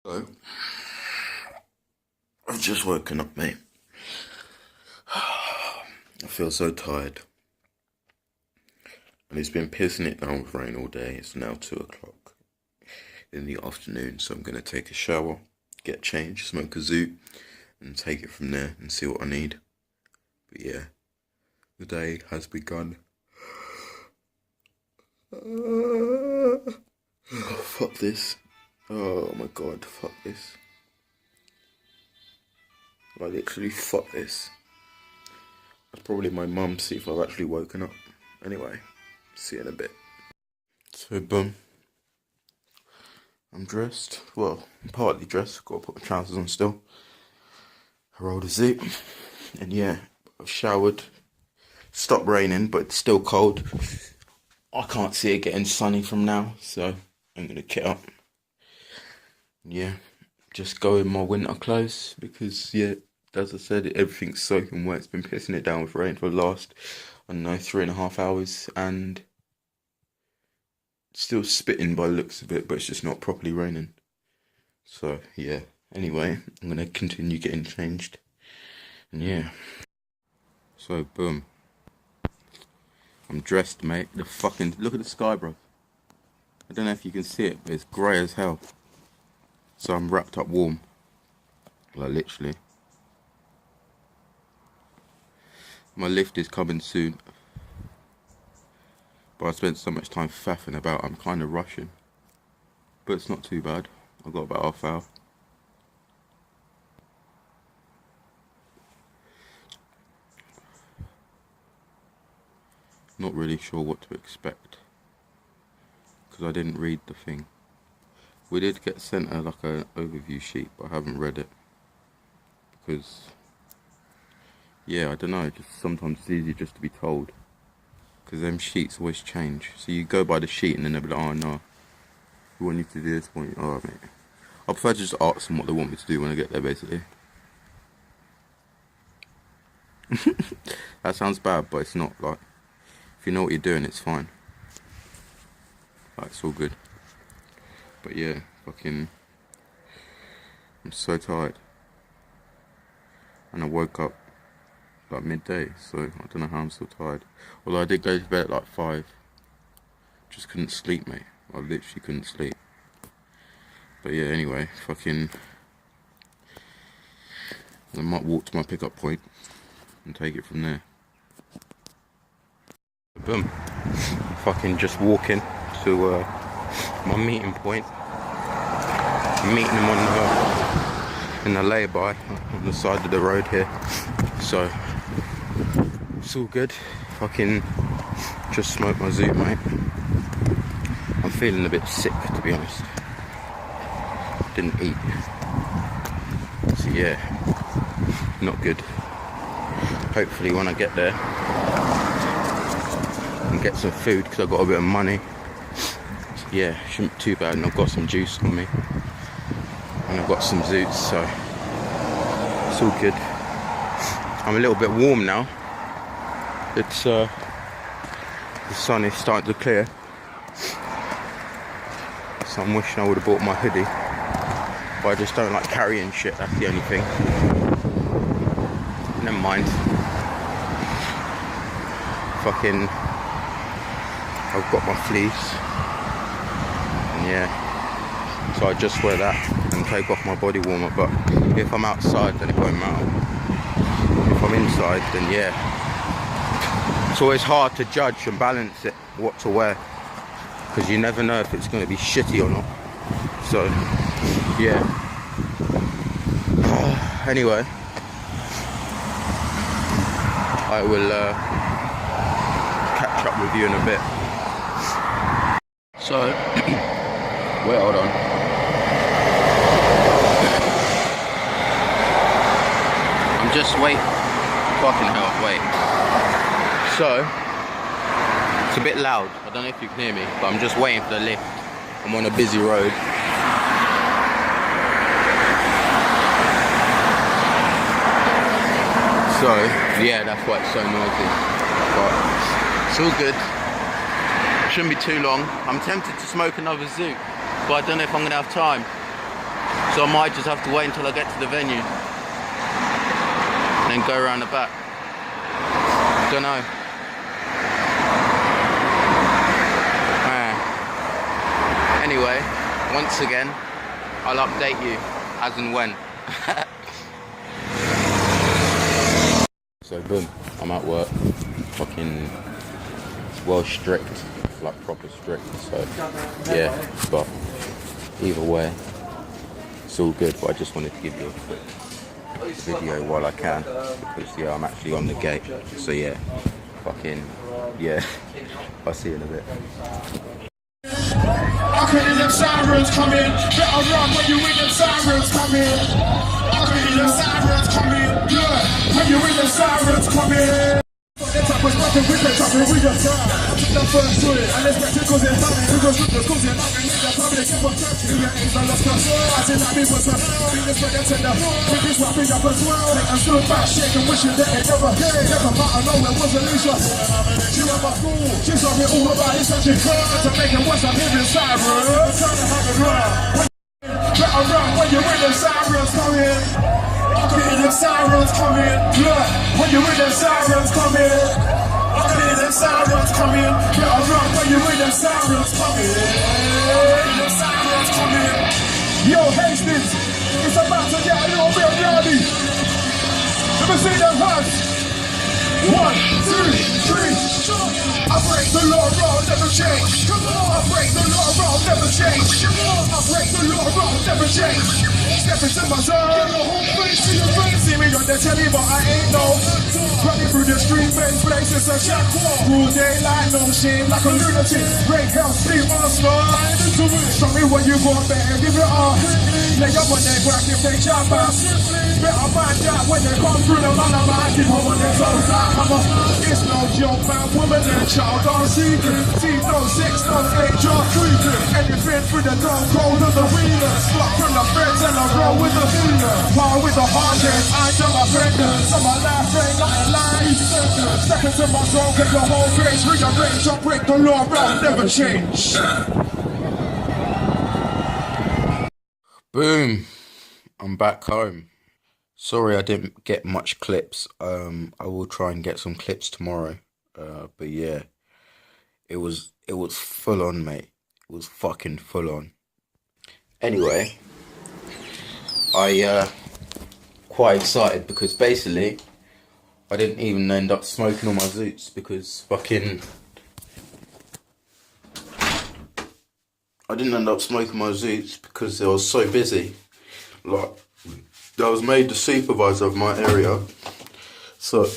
So, I've just woken up, mate. I feel so tired. And it's been pissing it down with rain all day. It's now 2 o'clock in the afternoon, so I'm going to take a shower, get changed, smoke a zoot, and take it from there and see what I need. But yeah, the day has begun. Fuck this. Oh my god, fuck this. Like, literally, fuck this. That's probably my mum, see if I've actually woken up. Anyway, see you in a bit. So, boom. I'm dressed. Well, I'm partly dressed. Got to put my trousers on still. I rolled a zip. And yeah, I've showered. Stopped raining, but it's still cold. I can't see it getting sunny from now, so I'm going to kit up. Yeah, just go in my winter clothes because, yeah, as I said, everything's soaking wet. It's been pissing it down with rain for the last, I don't know, 3.5 hours, and it's still spitting by the looks of it, but it's just not properly raining. So, yeah, anyway, I'm going to continue getting changed, and yeah. So, boom. I'm dressed, mate. Look at the sky, bro. I don't know if you can see it, but it's grey as hell. So I'm wrapped up warm. Like, literally. My lift is coming soon. But I spent so much time faffing about, I'm kind of rushing. But it's not too bad. I've got about half hour. Not really sure what to expect. Because I didn't read the thing. We did get sent like an overview sheet, but I haven't read it. Because, yeah, I don't know, just sometimes it's easier just to be told. Because them sheets always change. So you go by the sheet and then they'll be like, oh no, we want you to do this, oh mate. I prefer to just ask them what they want me to do when I get there, basically. That sounds bad, but it's not. Like, if you know what you're doing, it's fine. Like, it's all good. But yeah, fucking, I'm so tired. And I woke up like midday, so I don't know how I'm still tired. Although I did go to bed at like 5. Just couldn't sleep, mate. I literally couldn't sleep. But yeah, anyway, fucking, I might walk to my pickup point and take it from there. Boom. Fucking just walking to my meeting point. I'm meeting him in the lay-by on the side of the road here. So it's all good. Fucking just smoked my zoot, mate. I'm feeling a bit sick, to be honest. Didn't eat. So yeah, not good. Hopefully when I get there and get some food, because I've got a bit of money. So yeah, shouldn't be too bad. And I've got some juice on me. And I've got some zoots, so it's all good. I'm a little bit warm now. It's the sun is starting to clear, so I'm wishing I would have bought my hoodie, but I just don't like carrying shit. That's the only thing. Never mind. Fucking, I've got my fleece, and yeah, so I just wear that and take off my body warmer. But if I'm outside, then it won't matter. If I'm inside, then yeah. It's always hard to judge and balance it, what to wear, because you never know if it's going to be shitty or not. So, yeah. Anyway, I will catch up with you in a bit. So, wait, hold on. I'm just waiting. Fucking hell, wait. So, it's a bit loud. I don't know if you can hear me, but I'm just waiting for the lift. I'm on a busy road. So, yeah, that's why it's so noisy. But it's all good. Shouldn't be too long. I'm tempted to smoke another zoot, but I don't know if I'm gonna have time. So I might just have to wait until I get to the venue and then go around the back. Don't know. Anyway, once again, I'll update you as and when. So boom, I'm at work. Fucking well strict, like proper strict. So yeah, but either way, it's all good. But I just wanted to give you a quick video while I can, because yeah, I'm actually on the gate. So yeah, fucking yeah. I'll see you in a bit. I can hear them sirens coming. Better run when you hear them sirens coming. I can hear them sirens coming. Yeah, when you hear them sirens coming. The top was nothing with the top and we just got the first to it. And the spectacles in family, who goes with the schools in family. The public in what church, who your aims are lost control. I said that people was be this way that's in the with this wrapping up as well. And stood back shaking, wishing that it never came. Never matter, no, it was Alicia. She was my fool, she's talking all about it, such a girl. To make it worse, I'm hearing sirens. Trying to have a run. Better run when you hear the sirens coming. I can hear them sirens coming, yeah. When you hear them sirens coming, I can hear them sirens coming. Better run when you hear them sirens coming. The sirens coming. Yo, Hastings, it's about to get a little bit rowdy. Let me see them hands. 1, 2, 3. I break the law, never change. I break the law, never change. I break the law, never change. Step into my zone, get the whole face to your face. See me on the telly, but I ain't no. Running through the street, main places a jack wall. Rule daylight, no shame, like a lunatic. Break hell, sleep on slide into it. Show me what you got, better give it all. Lay up on their crack if they jump out. Better find out when they come through the line of my keep on their toes out. It's no joke, man, woman and child on secret. T06, no 8, you're creeping. Anything for the dog, cold of the wheeler. Slot from the fence and I roll with the feeler. Power with the hard head, I tell my fenders. So my life ain't like a lie. Step into my zone, get your whole face. Rearrange, I break the law, I'll never change. Boom, I'm back home. Sorry I didn't get much clips. I will try and get some clips tomorrow. But yeah, it was full on, mate. It was fucking full on. Anyway, I quite excited because basically I didn't even end up smoking all my zoots because fucking I didn't end up smoking my zoots because I was so busy. Like, I was made the supervisor of my area. So,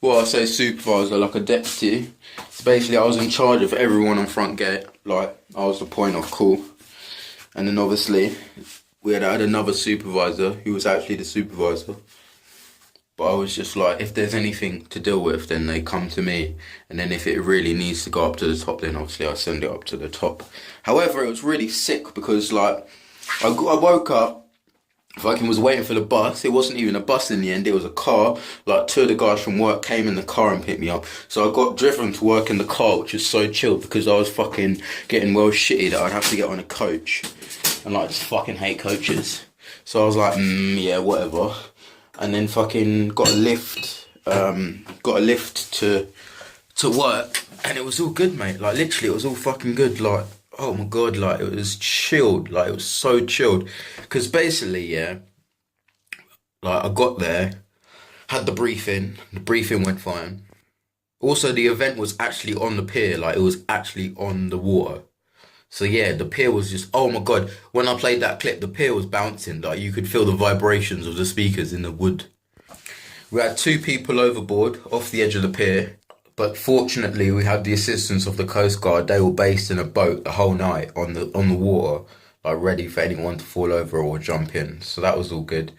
well, I say supervisor, like a deputy. So basically, I was in charge of everyone on front gate. Like, I was the point of call. And then obviously, we had another supervisor who was actually the supervisor. But I was just like, if there's anything to deal with, then they come to me. And then if it really needs to go up to the top, then obviously I send it up to the top. However, it was really sick because, like, I woke up, fucking was waiting for the bus. It wasn't even a bus in the end, it was a car. Like, 2 of the guys from work came in the car and picked me up. So I got driven to work in the car, which was so chill because I was fucking getting well shitty that I'd have to get on a coach. And like, I just fucking hate coaches. So I was like, yeah, whatever. And then fucking got a lift to work, and it was all good, mate. Like, literally, it was all fucking good. Like, oh my god, like, it was chilled. Like, it was so chilled. Because basically, yeah, like, I got there, had the briefing went fine. Also, the event was actually on the pier. Like, it was actually on the water. So yeah, the pier was just, oh my god, when I played that clip, the pier was bouncing. Like, you could feel the vibrations of the speakers in the wood. We had 2 people overboard off the edge of the pier, but fortunately we had the assistance of the Coast Guard. They were based in a boat the whole night on the water, like ready for anyone to fall over or jump in. So that was all good.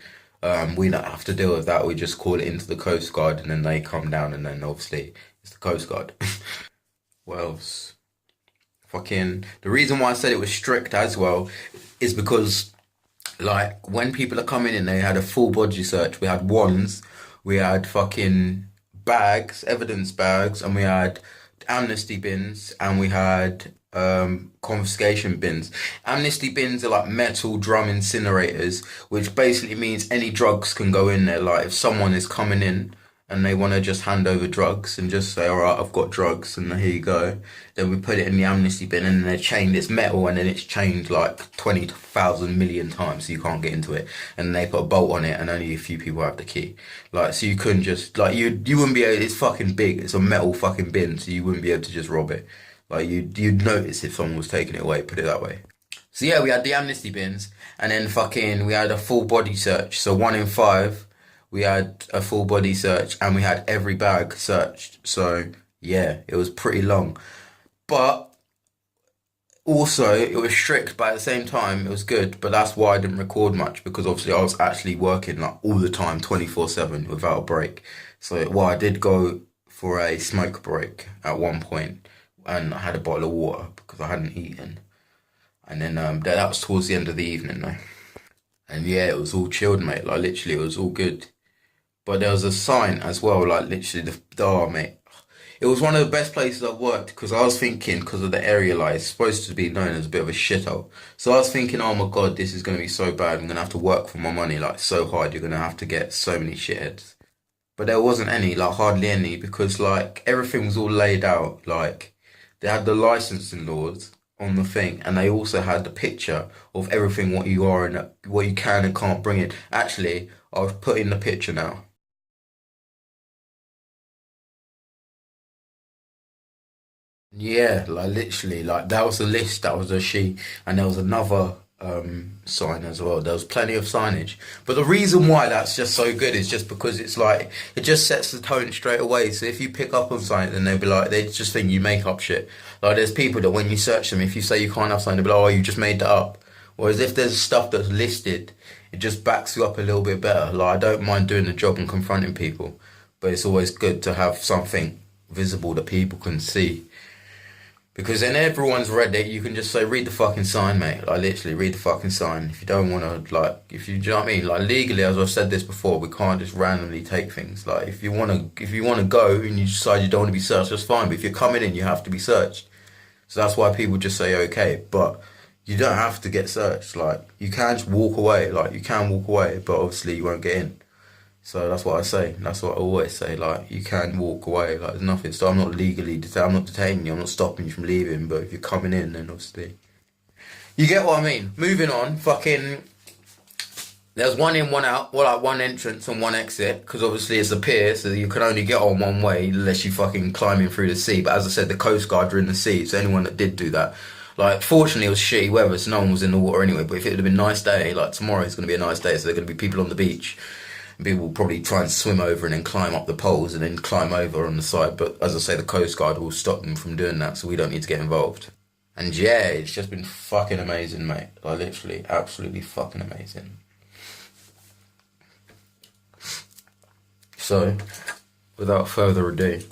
We don't have to deal with that. We just call it into the Coast Guard and then they come down, and then obviously it's the Coast Guard. What else? Fucking, the reason why I said it was strict as well is because, like, when people are coming in, they had a full body search. We had wands, we had fucking bags, evidence bags, and we had amnesty bins, and we had confiscation bins. Amnesty bins are like metal drum incinerators, which basically means any drugs can go in there. Like if someone is coming in and they want to just hand over drugs and just say, all right, I've got drugs and here you go. Then we put it in the amnesty bin and then they're chained. It's metal and then it's chained like 20,000 million times so you can't get into it. And they put a bolt on it and only a few people have the key. Like, so you couldn't just, like, you wouldn't be able, it's fucking big. It's a metal fucking bin, so you wouldn't be able to just rob it. Like you'd notice if someone was taking it away, put it that way. So yeah, we had the amnesty bins, and then fucking we had a full body search. So 1 in 5, we had a full body search, and we had every bag searched. So yeah, it was pretty long, but also it was strict. But at the same time, it was good. But that's why I didn't record much because obviously I was actually working like all the time, 24/7 without a break. So well, I did go for a smoke break at one point and I had a bottle of water because I hadn't eaten. And then that was towards the end of the evening though. And yeah, it was all chilled, mate. Like literally, it was all good. But there was a sign as well, like literally oh mate. It was one of the best places I've worked because I was thinking, because of the area, like it's supposed to be known as a bit of a shithole. So I was thinking, oh my God, this is gonna be so bad. I'm gonna have to work for my money like so hard. You're gonna have to get so many shitheads. But there wasn't any, like hardly any, because like everything was all laid out. Like they had the licensing laws on the thing, and they also had the picture of everything what you are and what you can and can't bring in. Actually, I've put in the picture now. Yeah, like literally, like that was the list, that was the sheet, and there was another sign as well. There was plenty of signage. But the reason why that's just so good is just because it's like it just sets the tone straight away. So if you pick up on something, then they'll be like they just think you make up shit. Like there's people that when you search them, if you say you can't have something, they'll be like, oh, you just made that up. Whereas if there's stuff that's listed, it just backs you up a little bit better. Like I don't mind doing the job and confronting people, but it's always good to have something visible that people can see. Because then everyone's read it, you can just say, read the fucking sign, mate. Like, literally, read the fucking sign. If you don't want to, like, if you, do you know what I mean? Like, legally, as I've said this before, we can't just randomly take things. Like, if you want to go and you decide you don't want to be searched, that's fine. But if you're coming in, you have to be searched. So that's why people just say, okay. But you don't have to get searched. Like, you can just walk away. Like, you can walk away, but obviously you won't get in. So that's what I say. That's what I always say. Like you can walk away. Like there's nothing. So I'm not legally. I'm not detaining you. I'm not stopping you from leaving. But if you're coming in, then obviously you get what I mean. Moving on. Fucking. There's one in, one out. Well, like one entrance and one exit. Because obviously it's a pier, so you can only get on one way unless you fucking climb in through the sea. But as I said, the Coast Guard are in the sea. So anyone that did do that. Like, fortunately, it was shitty weather, so no one was in the water anyway. But if it had been a nice day, like tomorrow's going to be a nice day, so there are going to be people on the beach. People will probably try and swim over and then climb up the poles and then climb over on the side. But as I say, the Coast Guard will stop them from doing that, so we don't need to get involved. And yeah, it's just been fucking amazing, mate. Like literally, absolutely fucking amazing. So, without further ado,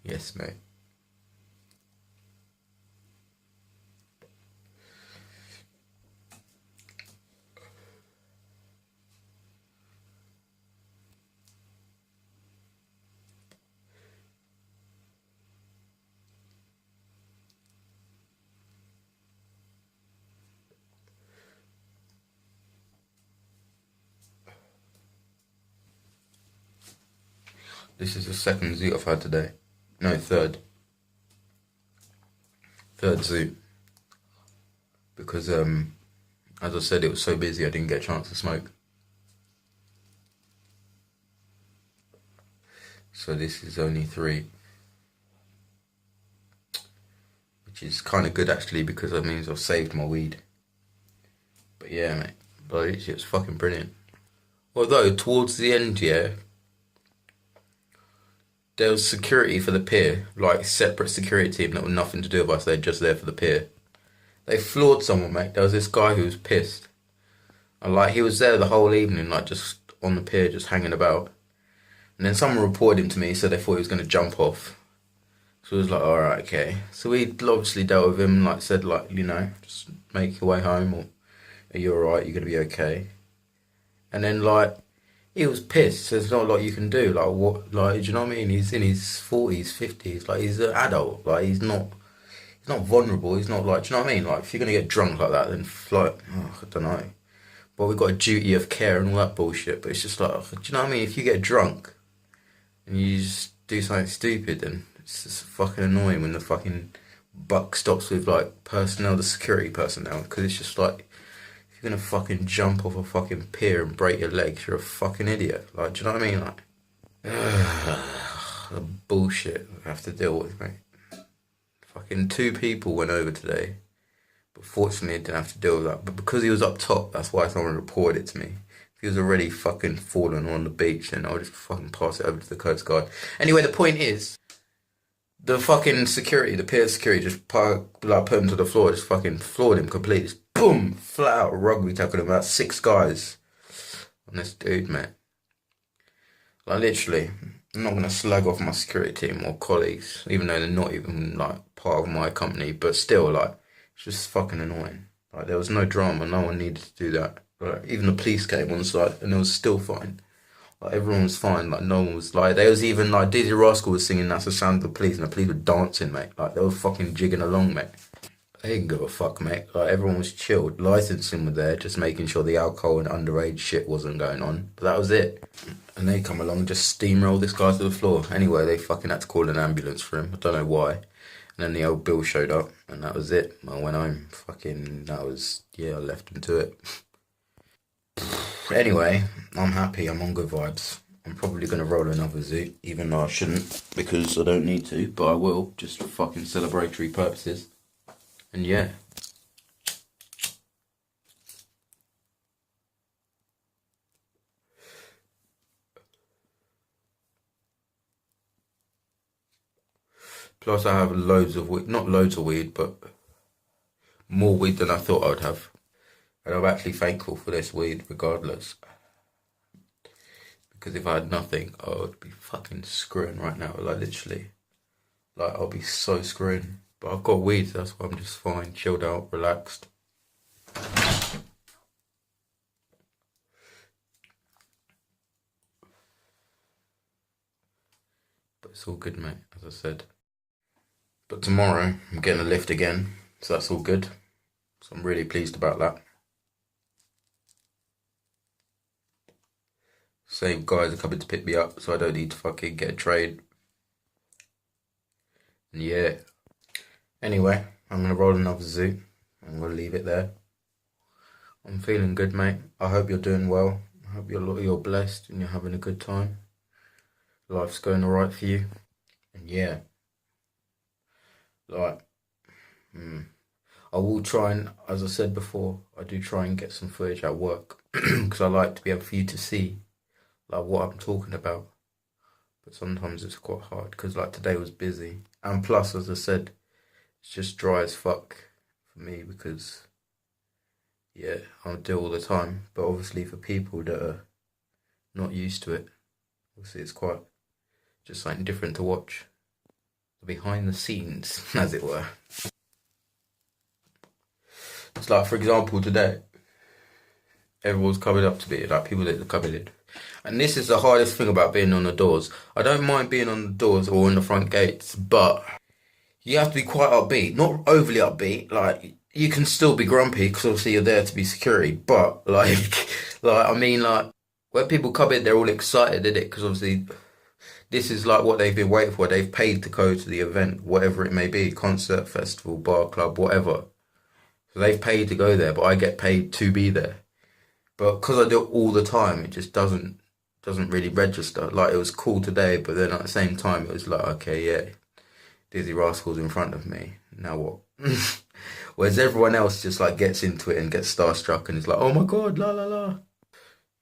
yes, mate. This is the second zoo I've had today. No, third. Third zoo. Because, as I said, it was so busy I didn't get a chance to smoke. So this is only 3. Which is kind of good actually because that means I've saved my weed. But yeah, mate. But it's fucking brilliant. Although, towards the end, yeah, there was security for the pier, like separate security team that were nothing to do with us. They're just there for the pier. They floored someone, mate. There was this guy who was pissed. And like he was there the whole evening, like just on the pier, just hanging about. And then someone reported him to me, so they thought he was gonna jump off. So it was like, alright, okay. So we obviously dealt with him, like said, like, just make your way home, or are you alright, you're gonna be okay. And then like he was pissed. So there's not a lot you can do. Like what? Like do you know what I mean? He's in his 40s, 50s. Like he's an adult. Like he's not vulnerable. He's not like do you know what I mean? Like if you're gonna get drunk like that, then like I don't know. But we've got a duty of care and all that bullshit. But it's just like do you know what I mean? If you get drunk and you just do something stupid, then it's just fucking annoying when the fucking buck stops with like personnel, the security personnel, because it's just like if you're gonna fucking jump off a fucking pier and break your legs, you're a fucking idiot. Like, do you know what I mean? Like, the bullshit I have to deal with, mate. Fucking 2 people went over today, but fortunately I didn't have to deal with that. But because he was up top, that's why someone reported it to me. If he was already fucking fallen on the beach, then I'll just fucking pass it over to the Coast Guard. Anyway, the point is, the fucking security, the pier security, just put him to the floor, just fucking floored him completely. Just boom, flat out rugby tackled him, about 6 guys on this dude, mate. Like literally, I'm not gonna slag off my security team or colleagues, even though they're not even like part of my company, but still, like, it's just fucking annoying. Like there was no drama, no one needed to do that. Like even the police came on site and it was still fine. Like everyone was fine, like no one was like, there was even like Dizzy Rascal was singing That's the Sound of the Police and the police were dancing, mate. Like they were fucking jigging along, mate. They didn't give a fuck, mate. Like everyone was chilled. Licensing were there, just making sure the alcohol and underage shit wasn't going on. But that was it. And they come along, just steamroll this guy to the floor. Anyway, they fucking had to call an ambulance for him. I don't know why. And then the old bill showed up and that was it. I went home. Fucking, that was, yeah, I left him to it. Anyway, I'm happy. I'm on good vibes. I'm probably going to roll another zoo, even though I shouldn't, because I don't need to, but I will, just for fucking celebratory purposes. And yeah. Plus I have loads of weed, not loads of weed, but more weed than I thought I would have. And I'm actually thankful for this weed regardless. Because if I had nothing, I would be fucking screwing right now. Like literally. Like I'll be so screwing. But I've got weed, so that's why I'm just fine, chilled out, relaxed. But it's all good, mate, as I said. But tomorrow, I'm getting a lift again, so that's all good. So I'm really pleased about that. Same guys are coming to pick me up, so I don't need to fucking get a train. And yeah. Anyway, I'm going to roll another zoo. I'm going to leave it there. I'm feeling good, mate. I hope you're doing well. I hope you're blessed and you're having a good time. Life's going alright for you. And yeah. Like, I will try and, as I said before, I do try and get some footage at work. Because I like to be able for you to see, like, what I'm talking about. But sometimes it's quite hard, because, like, today was busy. And plus, as I said, it's just dry as fuck for me, because, yeah, I do all the time. But obviously for people that are not used to it, obviously it's quite just something different to watch. Behind the scenes, as it were. It's like, for example, today, everyone's coming up to me, like people that are coming in. And this is the hardest thing about being on the doors. I don't mind being on the doors or on the front gates, but you have to be quite upbeat. Not overly upbeat, like, you can still be grumpy, because obviously you're there to be security, but, like, I mean, like, when people come in, they're all excited, innit? Because obviously this is like what they've been waiting for. They've paid to go to the event, whatever it may be, concert, festival, bar, club, whatever. So they've paid to go there, but I get paid to be there. But because I do it all the time, it just doesn't really register. Like, it was cool today, but then at the same time, it was like, okay, yeah, Dizzy Rascal's in front of me. Now what? Whereas everyone else just like gets into it and gets starstruck and is like, oh my God, la la la.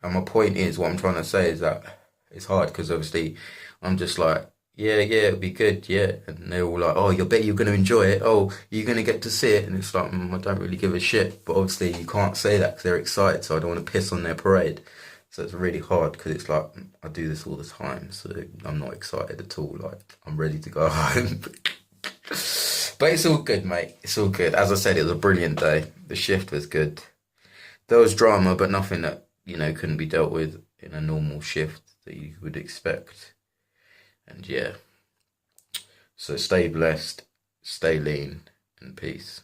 And my point is, what I'm trying to say is that it's hard, because obviously I'm just like, yeah, it'll be good, yeah. And they're all like, oh, you bet you're going to enjoy it. Oh, you're going to get to see it. And it's like, I don't really give a shit. But obviously you can't say that because they're excited, so I don't want to piss on their parade. So it's really hard, because it's like, I do this all the time, so I'm not excited at all. Like, I'm ready to go home. But it's all good, mate. It's all good. As I said, it was a brilliant day. The shift was good. There was drama, but nothing that you know, couldn't be dealt with in a normal shift that you would expect. And yeah, so stay blessed, stay lean, and peace.